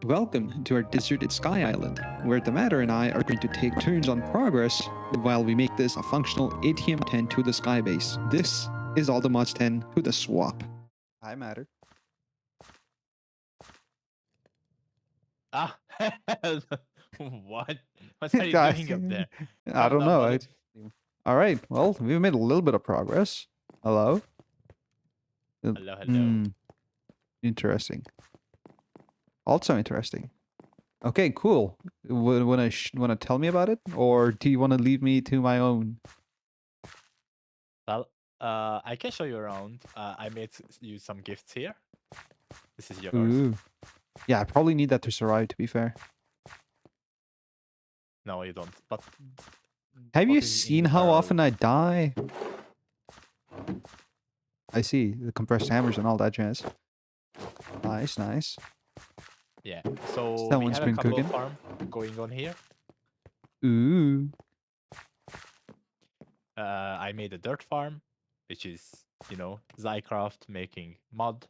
Welcome to our deserted sky island, where the Matter and I are going to take turns on progress while we make this a functional ATM10 to the sky base. This is all the mods 10 to the swap. Hi, Matter. Ah, what? What are you Guys, doing up there? I Calm don't down, know. buddy. All right, well, we've made a little bit of progress. Hello? Hello, hello. Hmm, interesting. Also interesting. Okay, cool. Wanna tell me about it, or do you want to leave me to my own? Well, I can show you around. I made you some gifts here. This is yours. Ooh. Yeah, I probably need that to survive, to be fair. No, you don't. But Have what you is in seen the how barrel? often I die? I see. The compressed hammers and all that jazz. Nice, nice. Yeah. So we Someone's have a been couple cooking. of farm going on here. Ooh. I made a dirt farm, which is, Zycraft making mud,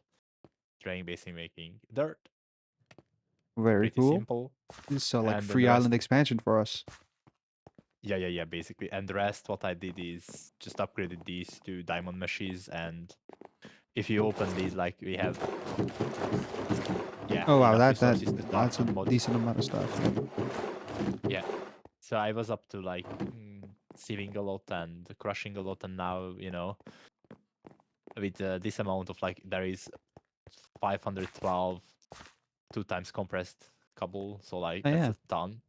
Drain basically making dirt. Very Pretty cool. simple. So like And then free the island rest, expansion for us. yeah, basically. And the rest, what I did is just upgraded these to diamond meshes. And if you open these, like we have, Oh wow, enough resources to start that's a on mods. decent amount of stuff. Yeah. So I was up to like sieving a lot and crushing a lot, and now with this amount of like there is 512 2 times compressed cobble, so like Oh that's yeah. a ton.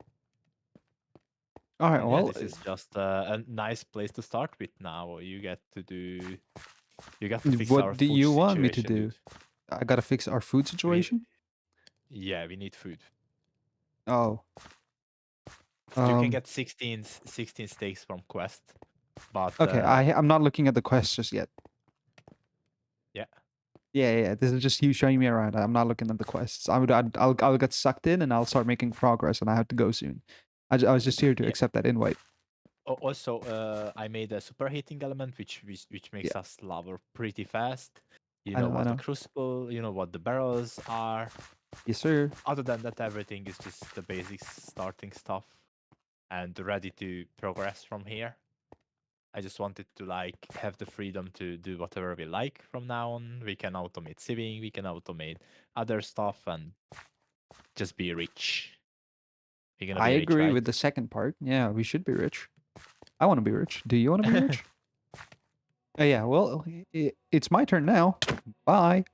All right. And yeah, Well, this is just a nice place to start with. Now you get to fix our what do food you want me to situation, do? dude. I gotta fix our food We situation. Yeah, we need food. Oh. You can get 16 steaks from quest, but Okay. I'm not looking at the quest just yet. yeah. Yeah. This is just you showing me around. I'm not looking at the quests. I'll get sucked in and I'll start making progress, and I have to go soon. I was just here to Yeah. accept that invite. Also, I made a superheating element, which Yeah. makes us lava pretty fast. You I know know. I what the know. crucible, you know what the barrels are. Yes, sir. Other than that, everything is just the basic starting stuff and ready to progress from here. I just wanted to like have the freedom to do whatever we like from now on. We can automate sieving, we can automate other stuff, and just be rich. We're gonna I be rich, agree right? with the second part. Yeah, we should be rich. I want to be rich. Do you want to be rich? Oh, yeah. Well, it's my turn now. Bye.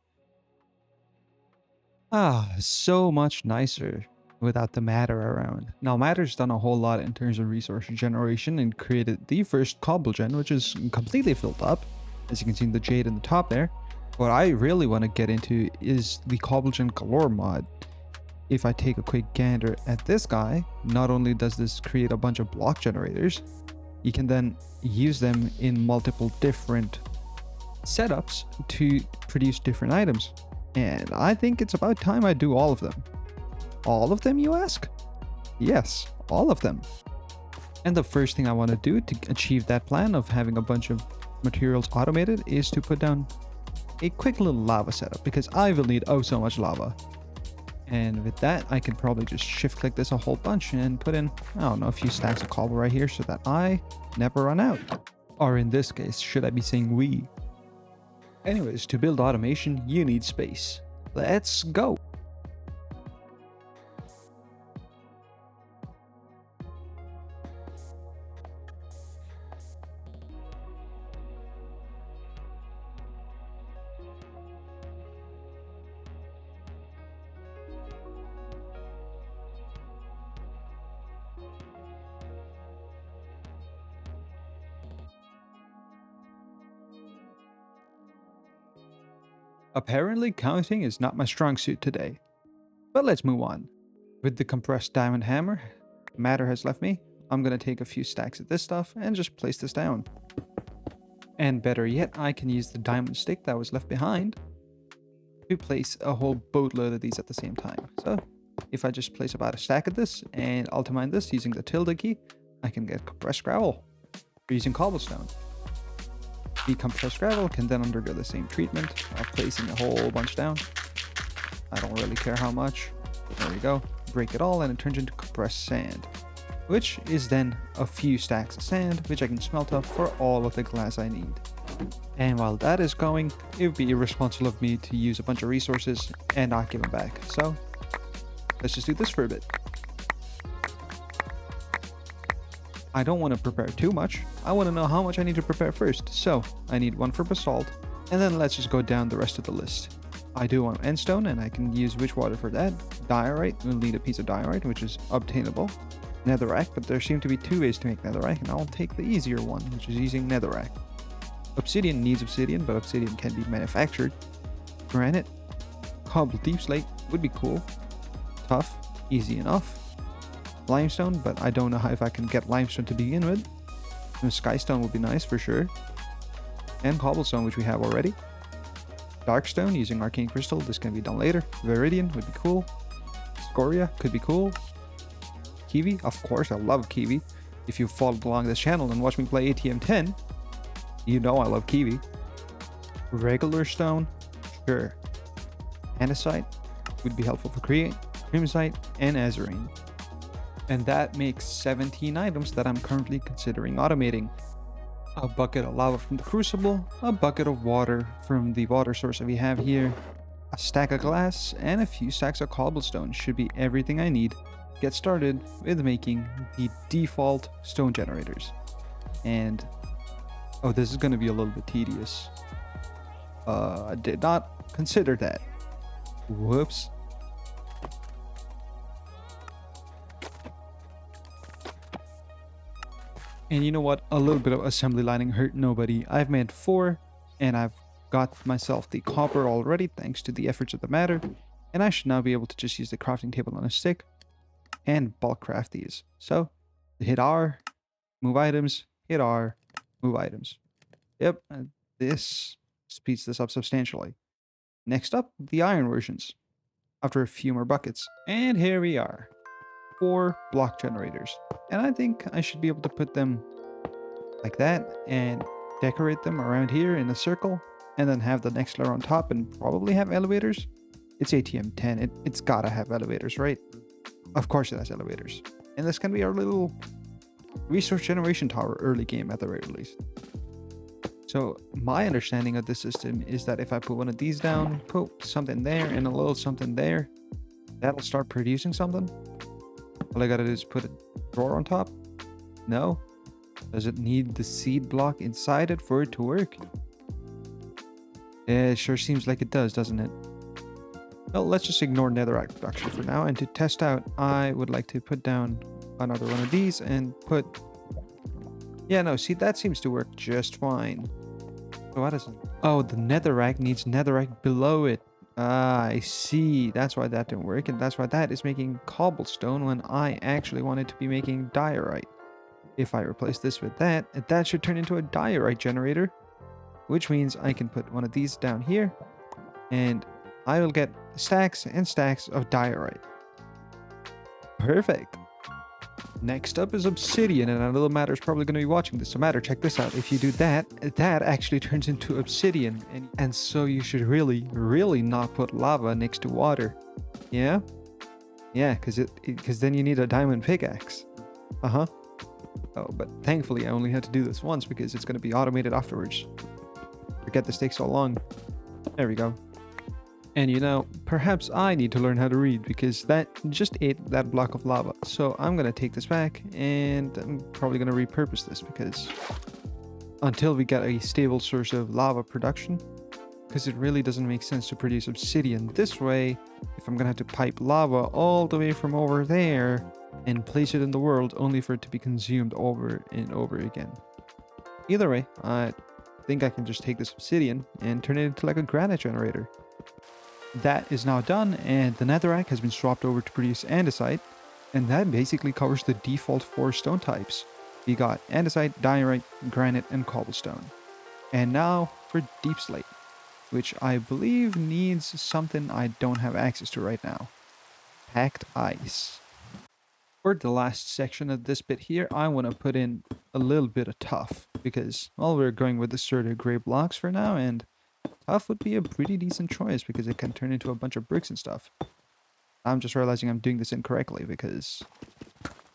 Ah, so much nicer without the Matter around. Now, Matter's done a whole lot in terms of resource generation and created the first cobble gen, which is completely filled up. As you can see in the jade in the top there. What I really want to get into is the cobble gen galore mod. If I take a quick gander at this guy, not only does this create a bunch of block generators, you can then use them in multiple different setups to produce different items. And I think it's about time I do all of them. All of them, you ask? Yes, all of them. And the first thing I want to do to achieve that plan of having a bunch of materials automated is to put down a quick little lava setup, because I will need oh so much lava. And with that, I can probably just shift click this a whole bunch and put in, I don't know, a few stacks of cobble right here so that I never run out. Or in this case, should I be saying we? Anyways, to build automation, you need space. Let's go. Apparently, counting is not my strong suit today. But let's move on. With the compressed diamond hammer, Matter has left me. I'm gonna take a few stacks of this stuff and just place this down. And better yet, I can use the diamond stick that was left behind to place a whole boatload of these at the same time. So if I just place about a stack of this and ultimine this using the tilde key, I can get compressed gravel using cobblestone. The compressed gravel can then undergo the same treatment of placing a whole bunch down. I don't really care how much. There we go. Break it all and it turns into compressed sand, which is then a few stacks of sand, which I can smelt up for all of the glass I need. And while that is going, it would be irresponsible of me to use a bunch of resources and not give them back. So let's just do this for a bit. I don't want to prepare too much. I want to know how much I need to prepare first. So I need one for basalt, and then let's just go down the rest of the list. I do want endstone, and I can use witch water for that. Diorite, we'll need a piece of diorite, which is obtainable. Netherrack, but there seem to be two ways to make netherrack, and I'll take the easier one, which is using netherrack. Obsidian needs obsidian, but obsidian can be manufactured. Granite, cobbled deep slate would be cool. Tuff, easy enough. Limestone, but I don't know how if I can get limestone to begin with. Skystone would be nice for sure. And cobblestone, which we have already. Darkstone using arcane crystal, this can be done later. Viridian would be cool. Scoria could be cool. Kiwi, of course, I love Kiwi. If you followed along this channel and watched me play ATM10, you know I love Kiwi. Regular stone, sure. Andesite would be helpful for create. Crimsite and azurine. And that makes 17 items that I'm currently considering automating. A bucket of lava from the crucible, a bucket of water from the water source that we have here, a stack of glass, and a few stacks of cobblestone should be everything I need to get started with making the default stone generators. And oh, this is going to be a little bit tedious. I did not consider that. Whoops. And you know what? A little bit of assembly lining hurt nobody. I've made 4, and I've got myself the copper already thanks to the efforts of the matter. And I should now be able to just use the crafting table on a stick and bulk craft these. So, hit R, move items, hit R, move items. Yep, this speeds this up substantially. Next up, the iron versions. After a few more buckets. And here we are. 4 block generators. And I think I should be able to put them like that and decorate them around here in a circle and then have the next layer on top and probably have elevators. It's ATM10. It's gotta have elevators, right? Of course it has elevators. And this can be our little resource generation tower early game at the very least. So my understanding of the system is that if I put one of these down, put something there and a little something there, that'll start producing something. All I gotta do is put a drawer on top? No? Does it need the seed block inside it for it to work? It sure seems like it does, doesn't it? Well, let's just ignore netherrack production for now, and to test out, I would like to put down another one of these and put... Yeah, no, see, that seems to work just fine. So what is it? Oh, the netherrack needs netherrack below it. Ah, I see. That's why that didn't work, and that's why that is making cobblestone when I actually wanted to be making diorite. If I replace this with that, that should turn into a diorite generator, which means I can put one of these down here, and I will get stacks and stacks of diorite. Perfect. Next up is obsidian, and I know Matter is probably going to be watching this. So Matter, check this out. If you do that, that actually turns into obsidian, and so you should really not put lava next to water. Yeah? Yeah, because then you need a diamond pickaxe. Uh-huh. Oh, but thankfully I only had to do this once because it's going to be automated afterwards. Forget this takes so long. There we go. And you know, perhaps I need to learn how to read because that just ate that block of lava. So I'm going to take this back and I'm probably going to repurpose this because until we get a stable source of lava production, because it really doesn't make sense to produce obsidian this way if I'm going to have to pipe lava all the way from over there and place it in the world only for it to be consumed over and over again. Either way, I think I can just take this obsidian and turn it into like a granite generator. That is now done, and the netherrack has been swapped over to produce andesite, and that basically covers the default 4 stone types. We got andesite, diorite, granite, and cobblestone. And now for deep slate, which I believe needs something I don't have access to right now. Packed ice. For the last section of this bit here, I want to put in a little bit of tuff, because, well, we're going with the sturdy gray blocks for now, and Tuff would be a pretty decent choice because it can turn into a bunch of bricks and stuff. I'm just realizing I'm doing this incorrectly because,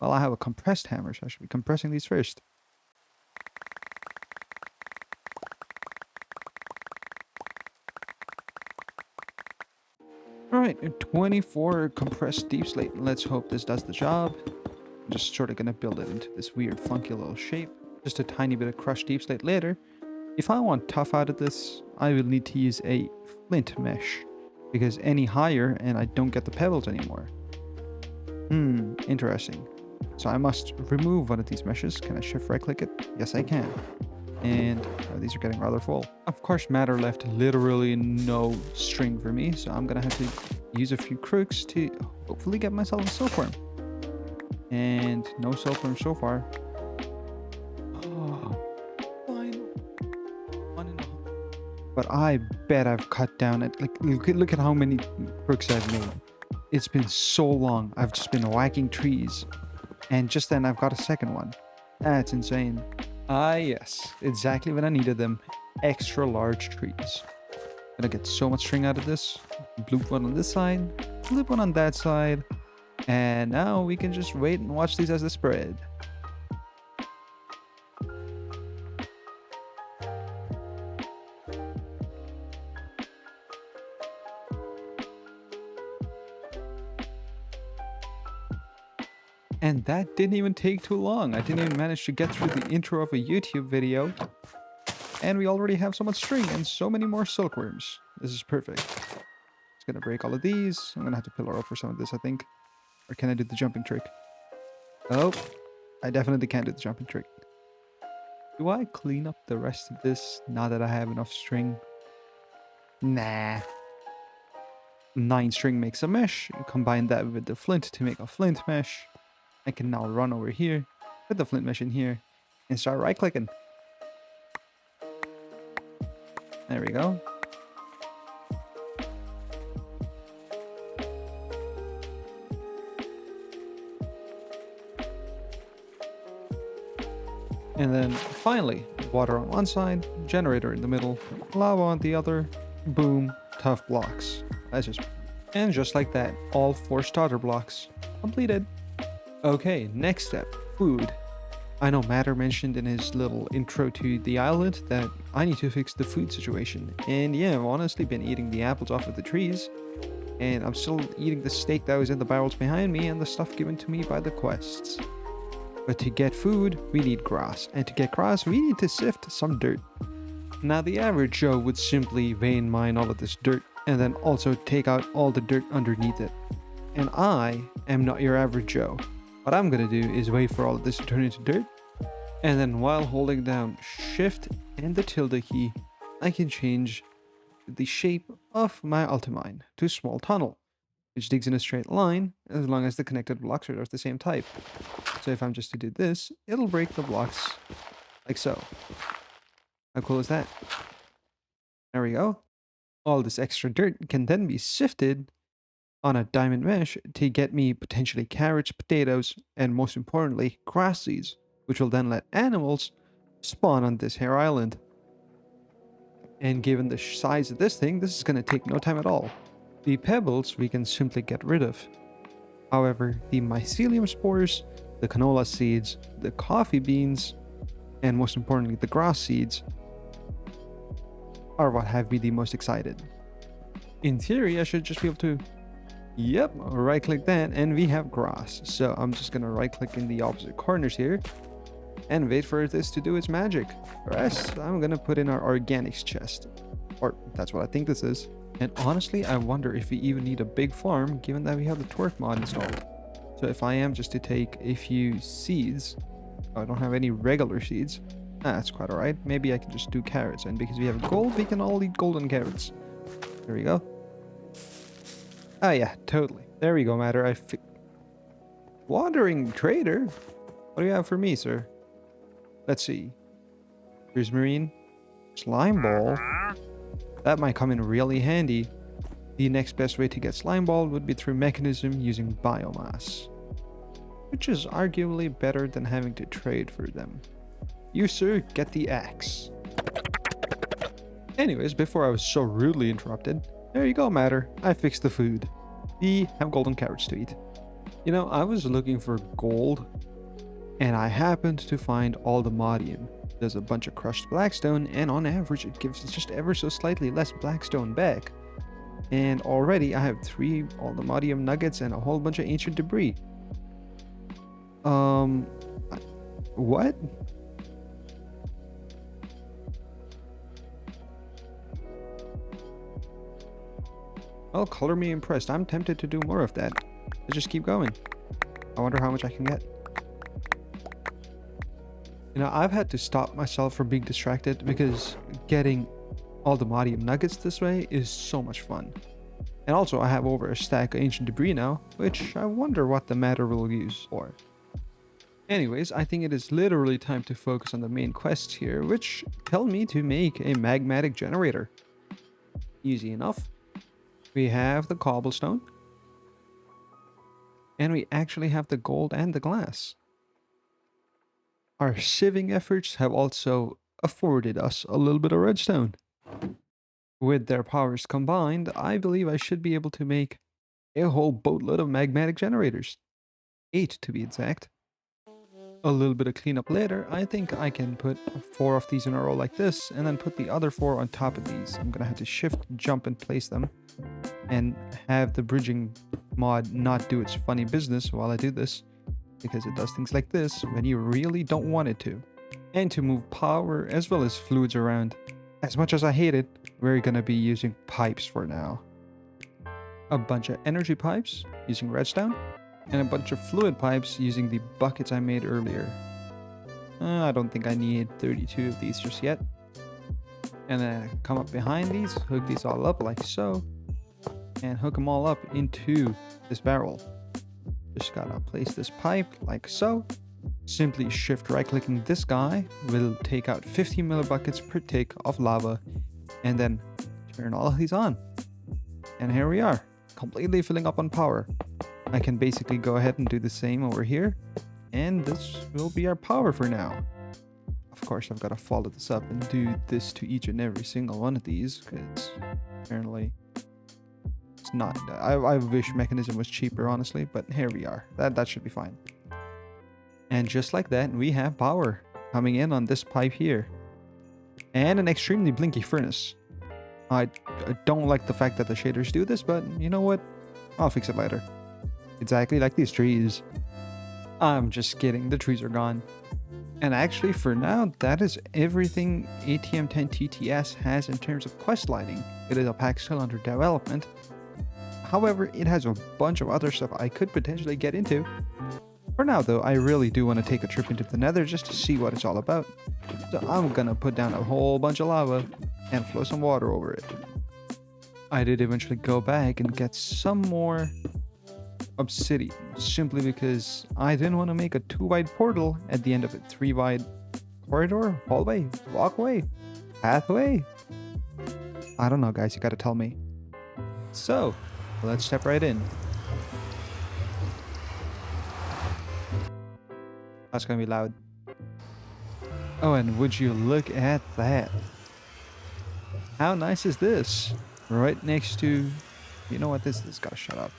well, I have a compressed hammer, so I should be compressing these first. Alright, 24 compressed deep slate. Let's hope this does the job. I'm just sort of going to build it into this weird funky little shape. Just a tiny bit of crushed deep slate later. If I want Tuff out of this, I will need to use a flint mesh. Because any higher and I don't get the pebbles anymore. Interesting. So I must remove one of these meshes. Can I shift right click it? Yes, I can. And these are getting rather full. Of course, matter left literally no string for me, so I'm gonna have to use a few crooks to hopefully get myself a silkworm. And no silkworm so far. Oh, fine. 1.5. But I bet I've cut down at look at how many crooks I've made. It's been so long. I've just been whacking trees, and just then I've got a second one. That's insane. Ah, yes, exactly when I needed them. Extra large trees. Gonna get so much string out of this. Bloop one on this side, bloop one on that side, and now we can just wait and watch these as they spread. And that didn't even take too long. I didn't even manage to get through the intro of a YouTube video. And we already have so much string and so many more silkworms. This is perfect. Just gonna break all of these. I'm gonna have to pillar up for some of this, I think. Or can I do the jumping trick? Oh, I definitely can't do the jumping trick. Do I clean up the rest of this now that I have enough string? Nah. 9 string makes a mesh. Combine that with the flint to make a flint mesh. I can now run over here, put the flint mesh in here, and start right-clicking. There we go. And then finally, water on one side, generator in the middle, lava on the other, boom, tough blocks. That's just... And just like that, all 4 starter blocks completed. Okay, next step, food. I know Matter mentioned in his little intro to the island that I need to fix the food situation. And yeah, I've honestly been eating the apples off of the trees. And I'm still eating the steak that was in the barrels behind me and the stuff given to me by the quests. But to get food, we need grass. And to get grass, we need to sift some dirt. Now the average Joe would simply vein mine all of this dirt and then also take out all the dirt underneath it. And I am not your average Joe. What I'm gonna do is wait for all of this to turn into dirt, and then while holding down Shift and the tilde key, I can change the shape of my ultimine to a small tunnel, which digs in a straight line as long as the connected blocks are of the same type. So if I'm just to do this, it'll break the blocks like so. How cool is that? There we go. All this extra dirt can then be sifted on a diamond mesh to get me potentially carrots, potatoes, and most importantly, grass seeds, which will then let animals spawn on this here island. And given the size of this thing, this is going to take no time at all. The pebbles we can simply get rid of. However, the mycelium spores, the canola seeds, the coffee beans, and most importantly, the grass seeds are what have me the most excited. In theory, I should just be able to yep, right click that and we have grass. So I'm just gonna right click in the opposite corners here and wait for this to do its magic. The rest, I'm gonna put in our organics chest. Or that's what I think this is. And honestly, I wonder if we even need a big farm given that we have the twerk mod installed. So if I am just to take a few seeds, I don't have any regular seeds. That's quite alright. Maybe I can just do carrots, and because we have gold, we can all eat golden carrots. There we go. Ah, yeah, totally. There we go, Matter. Wandering Trader? What do you have for me, sir? Let's see. Here's Marine. Slime Ball. That might come in really handy. The next best way to get Slime Ball would be through Mechanism using Biomass, which is arguably better than having to trade for them. You, sir, get the axe. Anyways, before I was so rudely interrupted, there you go, Matter. I fixed the food. We have golden carrots to eat. You know, I was looking for gold and I happened to find aldermodium. There's a bunch of crushed blackstone, and on average it gives us just ever so slightly less blackstone back. And already I have 3 aldermodium nuggets and a whole bunch of ancient debris. What? Well, color me impressed. I'm tempted to do more of that. Let's just keep going. I wonder how much I can get. You know, I've had to stop myself from being distracted because getting all the Modium nuggets this way is so much fun. And also, I have over a stack of ancient debris now, which I wonder what the matter will use for. Anyways, I think it is literally time to focus on the main quests here, which tell me to make a magmatic generator. Easy enough. We have the cobblestone. And we actually have the gold and the glass. Our sieving efforts have also afforded us a little bit of redstone. With their powers combined, I believe I should be able to make a whole boatload of magmatic generators. 8 to be exact. A little bit of cleanup later, I think I can put 4 of these in a row like this, and then put the other 4 on top of these. I'm gonna have to shift, jump, and place them, and have the bridging mod not do its funny business while I do this, because it does things like this when you really don't want it to. And to move power as well as fluids around. As much as I hate it, we're gonna be using pipes for now. A bunch of energy pipes using redstone, and a bunch of fluid pipes using the buckets I made earlier. I don't think I need 32 of these just yet. And then I come up behind these, hook these all up like so, and hook them all up into this barrel. Just gotta place this pipe like so. Simply shift right clicking this guy will take out 15 millibuckets per tick of lava, and then turn all of these on. And here we are, completely filling up on power. I can basically go ahead and do the same over here, and this will be our power for now. Of course, I've got to follow this up and do this to each and every single one of these, because apparently it's not. I wish mechanism was cheaper, honestly, but here we are. That should be fine. And just like that, we have power coming in on this pipe here. And an extremely blinky furnace. I don't like the fact that the shaders do this, but you know what? I'll fix it later. Exactly like these trees. I'm just kidding, the trees are gone. And actually, for now, that is everything ATM10 TTS has in terms of quest lighting. It is a pack still under development. However, it has a bunch of other stuff I could potentially get into. For now, though, I really do want to take a trip into the Nether just to see what it's all about. So I'm gonna put down a whole bunch of lava and flow some water over it. I did eventually go back and get some more obsidian, simply because I didn't want to make a 2-wide portal at the end of a 3-wide corridor, hallway, walkway, pathway. I don't know, guys, you gotta tell me. So, let's step right in. That's gonna be loud. Oh, and would you look at that? How nice is this? Right next to... You know what, this gotta shut up.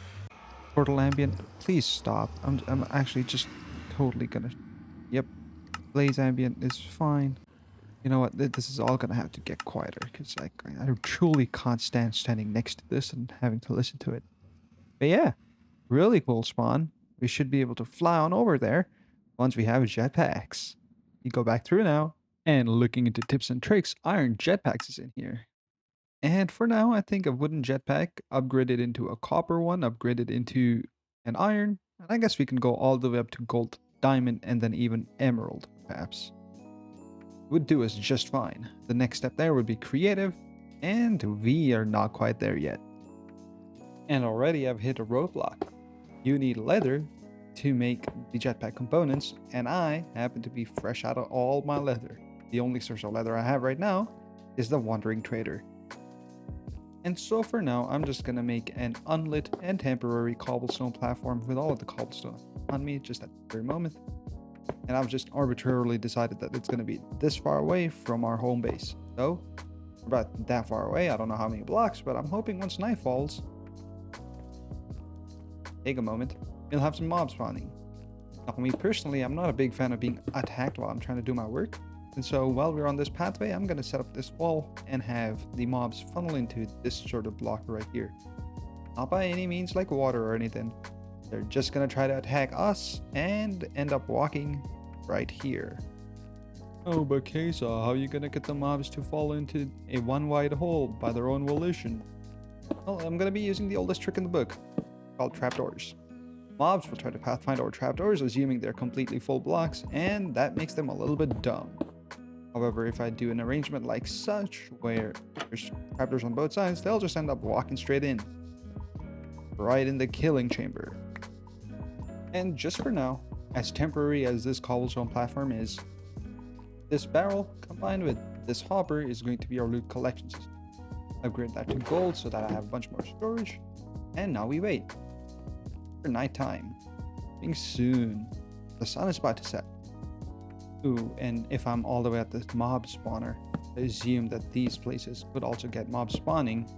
Portal ambient, please stop. I'm actually just totally gonna... Yep. Blaze ambient is fine. You know what, this is all gonna have to get quieter, because I truly can't stand standing next to this and having to listen to it. But yeah, really cool spawn. We should be able to fly on over there once we have jetpacks. You go back through now, and looking into tips and tricks, iron jetpacks is in here. And for now, I think a wooden jetpack, upgraded into a copper one, upgraded into an iron, and I guess we can go all the way up to gold, diamond, and then even emerald, perhaps. Would do us just fine. The next step there would be creative, and we are not quite there yet. And already I've hit a roadblock. You need leather to make the jetpack components, and I happen to be fresh out of all my leather. The only source of leather I have right now is the Wandering Trader. And so for now, I'm just gonna make an unlit and temporary cobblestone platform with all of the cobblestone on me just at the very moment. And I've just arbitrarily decided that it's gonna be this far away from our home base. So, about that far away, I don't know how many blocks, but I'm hoping once night falls, take a moment, you'll have some mobs spawning. Now, me personally, I'm not a big fan of being attacked while I'm trying to do my work. And so while we're on this pathway, I'm going to set up this wall and have the mobs funnel into this sort of block right here. Not by any means like water or anything. They're just going to try to attack us and end up walking right here. Oh, but KSAW, how are you going to get the mobs to fall into a one wide hole by their own volition? Well, I'm going to be using the oldest trick in the book, called trapdoors. Mobs will try to pathfind over trapdoors, assuming they're completely full blocks, and that makes them a little bit dumb. However, if I do an arrangement like such, where there's trapdoors on both sides, they'll just end up walking straight in. Right in the killing chamber. And just for now, as temporary as this cobblestone platform is, this barrel combined with this hopper is going to be our loot collection system. Upgrade that to gold so that I have a bunch more storage. And now we wait for nighttime. Being soon. The sun is about to set. Ooh, and if I'm all the way at the mob spawner, I assume that these places could also get mob spawning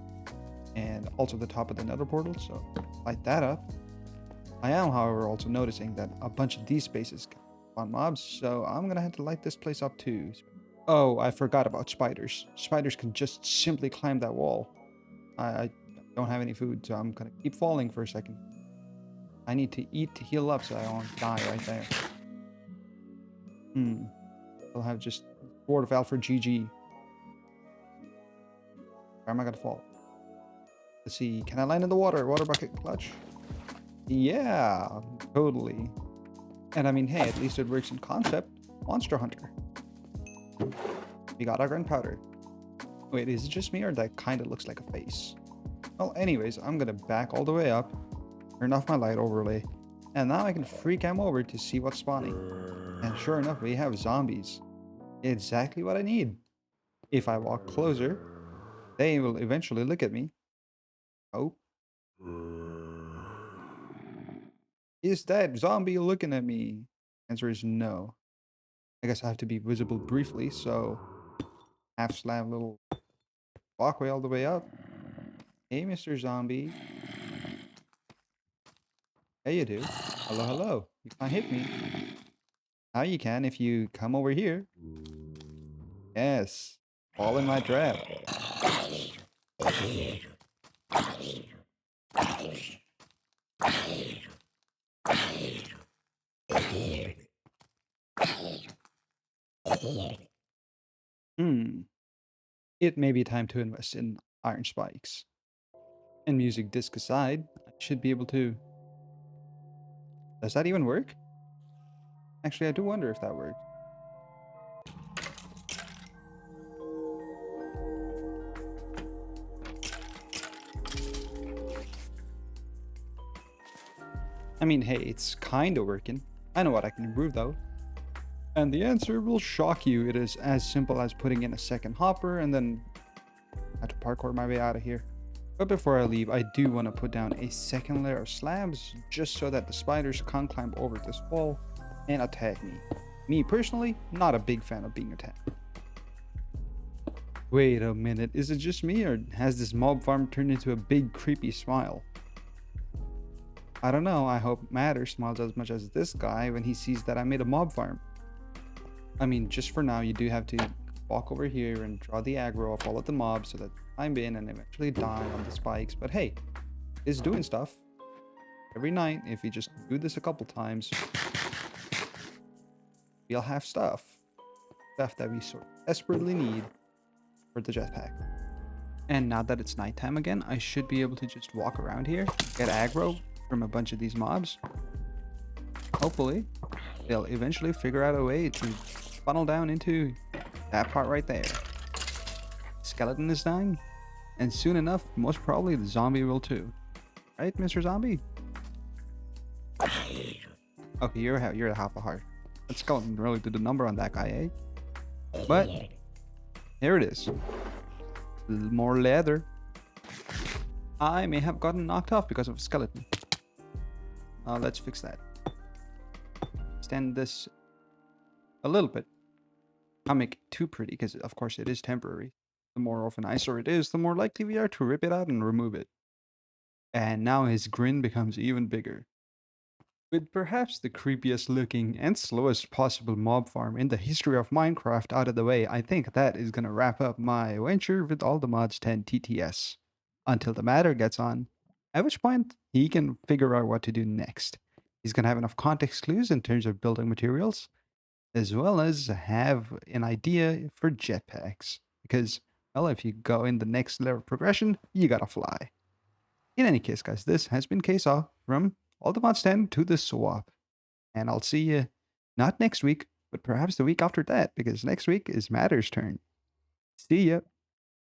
and also the top of the nether portal, so light that up. I am, however, also noticing that a bunch of these spaces can spawn mobs, so I'm gonna have to light this place up too. Oh, I forgot about spiders. Spiders can just simply climb that wall. I don't have any food, so I'm gonna keep falling for a second. I need to eat to heal up so I won't die right there. I'll have just Sword of Alfred GG. Where am I gonna fall? Let's see. Can I land in the water? Water bucket clutch? Yeah, totally. And I mean, hey, at least it works in concept. Monster Hunter. We got our gunpowder. Wait, is it just me or that kind of looks like a face? Well, anyways, I'm gonna back all the way up, turn off my light overlay, and now I can free cam over to see what's spawning. And sure enough, we have zombies. Exactly what I need. If I walk closer, they will eventually look at me. Oh. Is that zombie looking at me? Answer is no. I guess I have to be visible briefly, so half slam little walkway all the way up. Hey, Mr. Zombie. Hey, you do. Hello, hello. You can't hit me. Now you can if you come over here. Yes. Fall in my trap. It may be time to invest in iron spikes. And music disc aside, I should be able to... Does that even work? Actually, I do wonder if that works. I mean, hey, it's kinda working. I know what I can improve though. And the answer will shock you. It is as simple as putting in a second hopper and then I have to parkour my way out of here. But before I leave, I do want to put down a second layer of slabs just so that the spiders can't climb over this wall and attack me. Me personally, not a big fan of being attacked. Wait a minute, is it just me or has this mob farm turned into a big creepy smile? I don't know, I hope Matter smiles as much as this guy when he sees that I made a mob farm. I mean, just for now, you do have to walk over here and draw the aggro of all of the mobs so that I'm in and eventually die on the spikes. But hey, it's doing stuff. Every night, if you just do this a couple times, we'll have stuff. Stuff that we sort of desperately need for the jetpack. And now that it's nighttime again, I should be able to just walk around here, get aggro from a bunch of these mobs. Hopefully, they'll eventually figure out a way to funnel down into that part right there. Skeleton is dying, and soon enough, most probably the zombie will too. Right, Mr. Zombie? Okay, you're a half a heart. That skeleton really did a number on that guy, eh? But here it is. More leather. I may have gotten knocked off because of a skeleton. Let's fix that. Extend this a little bit. I'll make it too pretty because, of course, it is temporary. The more of an eyesore it is, the more likely we are to rip it out and remove it. And now his grin becomes even bigger. With perhaps the creepiest looking and slowest possible mob farm in the history of Minecraft out of the way, I think that is gonna wrap up my venture with all the mods 10 TTS. Until the matter gets on, at which point he can figure out what to do next. He's gonna have enough context clues in terms of building materials, as well as have an idea for jetpacks. Because, well, if you go in the next level of progression, you gotta fly. In any case, guys, this has been KSAW from All the Mods 10 to the swap. And I'll see you not next week, but perhaps the week after that, because next week is Matter's turn. See ya.